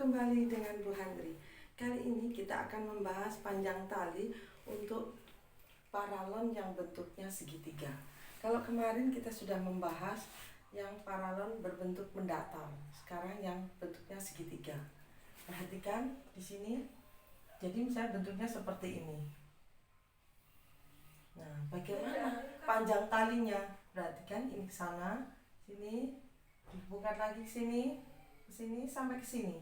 kembali dengan Bu Handri. Kali ini kita akan membahas panjang tali untuk paralon yang bentuknya segitiga. Kalau kemarin kita sudah membahas yang paralon berbentuk mendatar, sekarang yang bentuknya segitiga. Perhatikan di sini. Jadi misalnya bentuknya seperti ini. Nah, bagaimana panjang talinya? Perhatikan ini ke sana, sini, dihubungkan lagi ke sini sampai ke sini.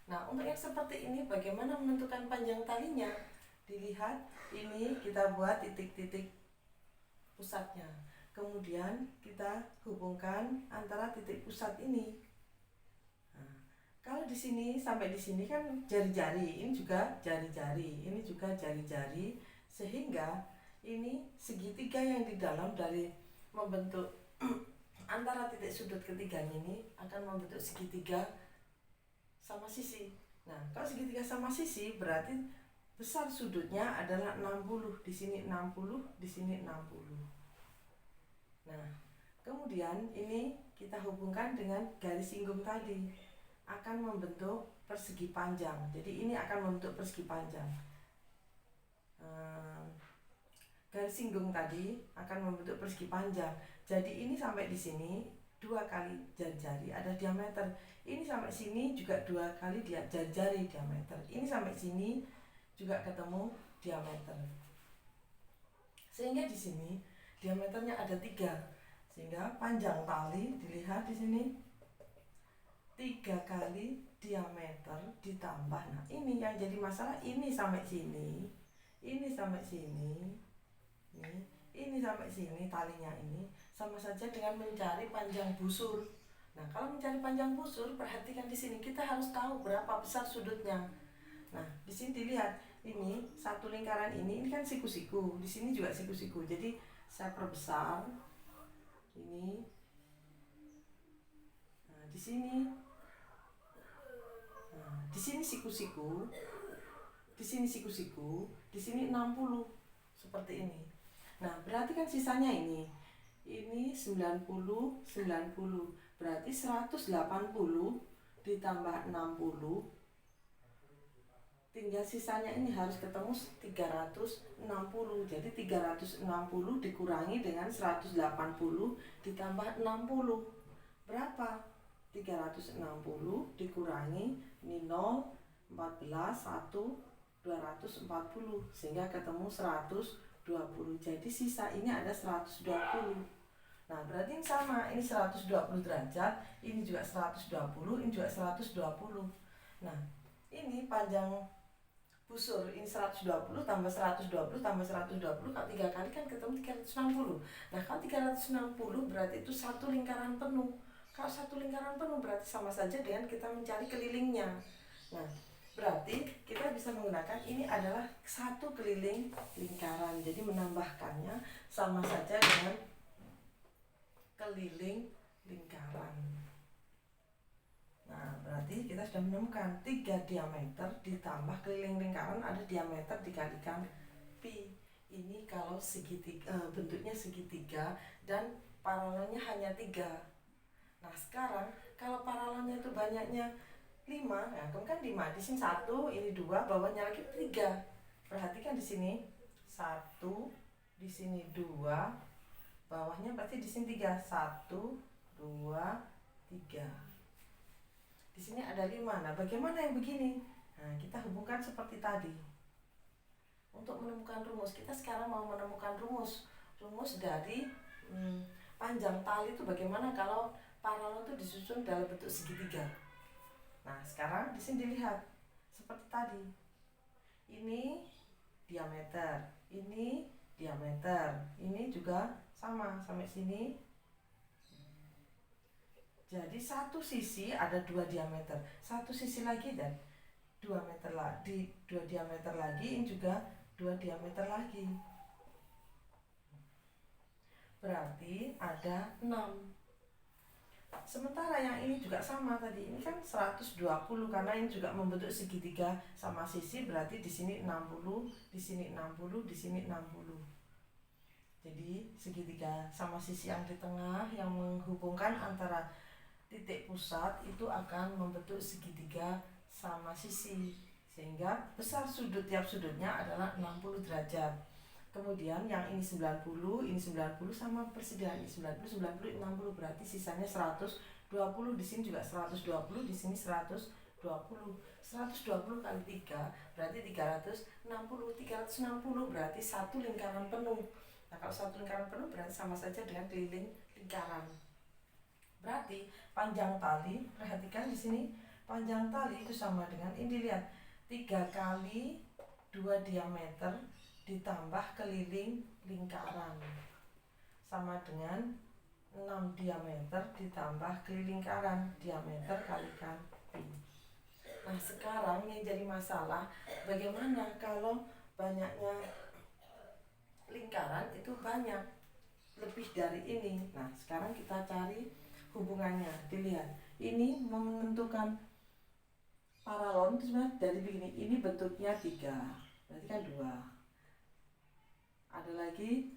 Nah, untuk yang seperti ini bagaimana menentukan panjang talinya? Dilihat, ini kita buat titik-titik pusatnya. Kemudian kita hubungkan antara titik pusat ini. Nah, kalau di sini sampai di sini kan jari-jari, ini juga jari-jari, ini juga jari-jari, sehingga ini segitiga yang di dalam dari membentuk antara titik sudut ketiganya ini akan membentuk segitiga sama sisi. Nah, kalau segitiga sama sisi berarti besar sudutnya adalah 60, di sini 60, di sini 60. Nah, kemudian ini kita hubungkan dengan garis singgung tadi akan membentuk persegi panjang. Jadi ini akan membentuk persegi panjang. Garis singgung tadi akan membentuk persegi panjang. Jadi ini sampai di sini 2 kali jari-jari ada diameter. Ini sampai sini juga 2 kali jari-jari diameter. Ini sampai sini juga ketemu diameter. Sehingga di sini diameternya ada 3. Sehingga panjang tali dilihat di sini 3 kali diameter ditambah. Nah, ini yang jadi masalah, ini sampai sini, ini sampai sini, ini sampai sini talinya ini sama saja dengan mencari panjang busur. Nah, kalau mencari panjang busur, perhatikan di sini kita harus tahu berapa besar sudutnya. Nah, di sini dilihat ini satu lingkaran ini kan siku-siku, di sini juga siku-siku. Jadi saya perbesar ini. Nah, di sini. Nah, di sini siku-siku. Di sini siku-siku, di sini 60 seperti ini. Nah, berarti kan sisanya ini 90, 90. Berarti 180 ditambah 60. Tinggal sisanya ini harus ketemu 360. Jadi 360 dikurangi dengan 180 ditambah 60. Berapa? 360 dikurangi ini 0, 14, 1, 240. Sehingga ketemu 120. Jadi sisa ini ada 120. Nah, berarti yang sama, ini 120 derajat, ini juga 120, ini juga 120. Nah, ini panjang busur, ini 120 tambah 120 tambah 120, kalau 3 kali kan ketemu 360. Nah, kalau 360 berarti itu satu lingkaran penuh. Kalau satu lingkaran penuh berarti sama saja dengan kita mencari kelilingnya. Nah, berarti kita bisa menggunakan ini adalah satu keliling lingkaran. Jadi menambahkannya sama saja dengan keliling lingkaran. Nah, berarti kita sudah menemukan 3 diameter ditambah keliling lingkaran ada diameter dikalikan pi. Ini kalau segitiga, bentuknya segitiga dan paralonnya hanya 3. Nah, sekarang kalau paralonnya itu banyaknya 5, ya kan 5, di sini 1, ini 2, bawahnya lagi 3. Perhatikan di sini 1, di sini 2, bawahnya berarti di sini 3, 1, 2, 3. Di sini ada 5. Nah, bagaimana yang begini? Nah, kita hubungkan seperti tadi. Untuk menemukan rumus, kita sekarang mau menemukan rumus dari panjang tali itu bagaimana kalau paralon itu disusun dalam bentuk segitiga. Nah, sekarang di sini dilihat seperti tadi. Ini diameter, ini diameter, ini juga sama sampai sini. Jadi satu sisi ada 2 diameter, satu sisi lagi dan 2 meter lagi, 2 diameter lagi, ini juga 2 diameter lagi. Berarti ada 6. Sementara yang ini juga sama tadi, ini kan 120 karena ini juga membentuk segitiga sama sisi, berarti di sini 60, di sini 60, di sini 60. Jadi segitiga sama sisi yang di tengah yang menghubungkan antara titik pusat itu akan membentuk segitiga sama sisi, sehingga besar sudut tiap sudutnya adalah 60 derajat. Kemudian yang ini 90, ini 90 sama persediaan ini 90, 90, 60, berarti sisanya 120. Di sini juga 120, di sini 120. 120 kali 3 berarti 360. 360 berarti satu lingkaran penuh. Nah, kalau satu lingkaran penuh berarti sama saja dengan keliling lingkaran. Berarti panjang tali, perhatikan di sini, panjang tali itu sama dengan ini, lihat, 3 kali 2 diameter ditambah keliling lingkaran sama dengan 6 diameter ditambah keliling lingkaran, diameter kalikan pi. Nah, sekarang yang jadi masalah, bagaimana kalau banyaknya lingkaran itu banyak, lebih dari ini. Nah, sekarang kita cari hubungannya. Dilihat, ini menentukan paralon itu sebenarnya dari begini, ini bentuknya 3, berarti kan 2. Ada lagi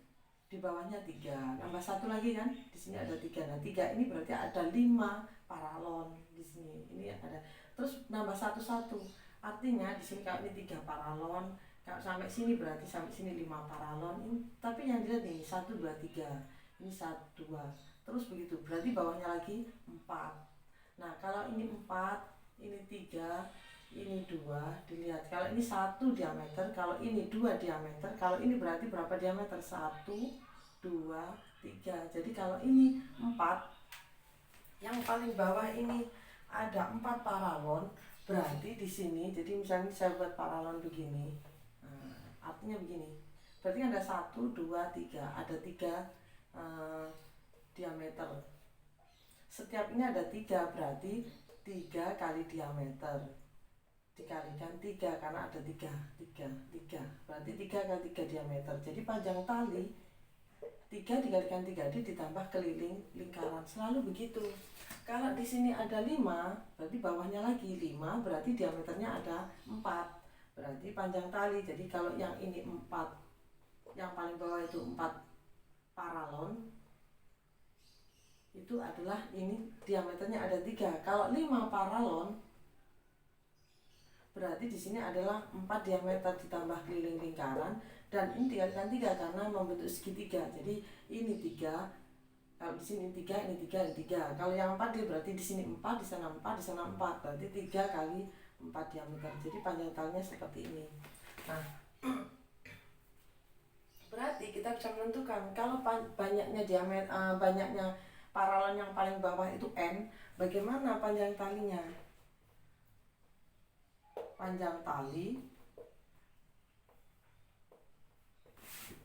di bawahnya 3, tambah 1 lagi kan, di sini ada 3. Nah, 3 ini berarti ada 5 paralon di sini. Ini ada, terus nambah 1, artinya di sini kalau ini 3 paralon, kalau sampai sini berarti sampai sini 5 paralon. Ini, tapi yang dilihat ini 1, 2, 3, ini 1, 2, terus begitu, berarti bawahnya lagi 4. Nah, kalau ini 4, ini 3, ini 2, dilihat, kalau ini 1 diameter, kalau ini 2 diameter, kalau ini berarti berapa diameter? 1, 2, 3. Jadi kalau ini 4, yang paling bawah ini ada 4 paralon, berarti di sini, jadi misalnya saya buat paralon begini, artinya begini, berarti ada 1, 2, 3, ada 3 diameter. Setiap ini ada 3, berarti 3 kali diameter dikalikan 3, karena ada 3, berarti 3 kali 3 diameter. Jadi panjang tali 3 dikalikan 3D ditambah keliling lingkaran, selalu begitu. Kalau di sini ada 5, berarti bawahnya lagi 5, berarti diameternya ada 4, berarti panjang tali. Jadi kalau yang ini 4, yang paling bawah itu 4 paralon, itu adalah ini diameternya ada 3. Kalau 5 paralon, berarti di sini adalah 4 diameter ditambah keliling lingkaran, dan ini dikalikan 3 karena membentuk segitiga. Jadi ini 3, kalau di sini 3, ini 3, ini 3. Kalau yang 4 dia berarti di sini 4, di sana 4, di sana 4, berarti 3 kali 4 diameter. Jadi panjang talinya seperti ini. Nah, berarti kita bisa menentukan kalau banyaknya diameter, banyaknya paralon yang paling bawah itu N, bagaimana panjang talinya? Panjang tali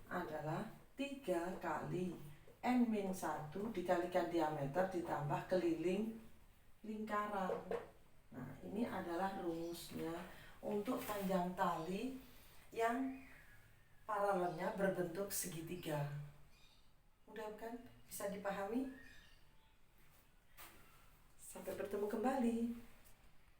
adalah 3 kali N-1 dikalikan diameter ditambah keliling lingkaran. Nah, ini adalah rumusnya untuk panjang tali yang paralonnya berbentuk segitiga. Mudah kan? Bisa dipahami? Sampai bertemu kembali.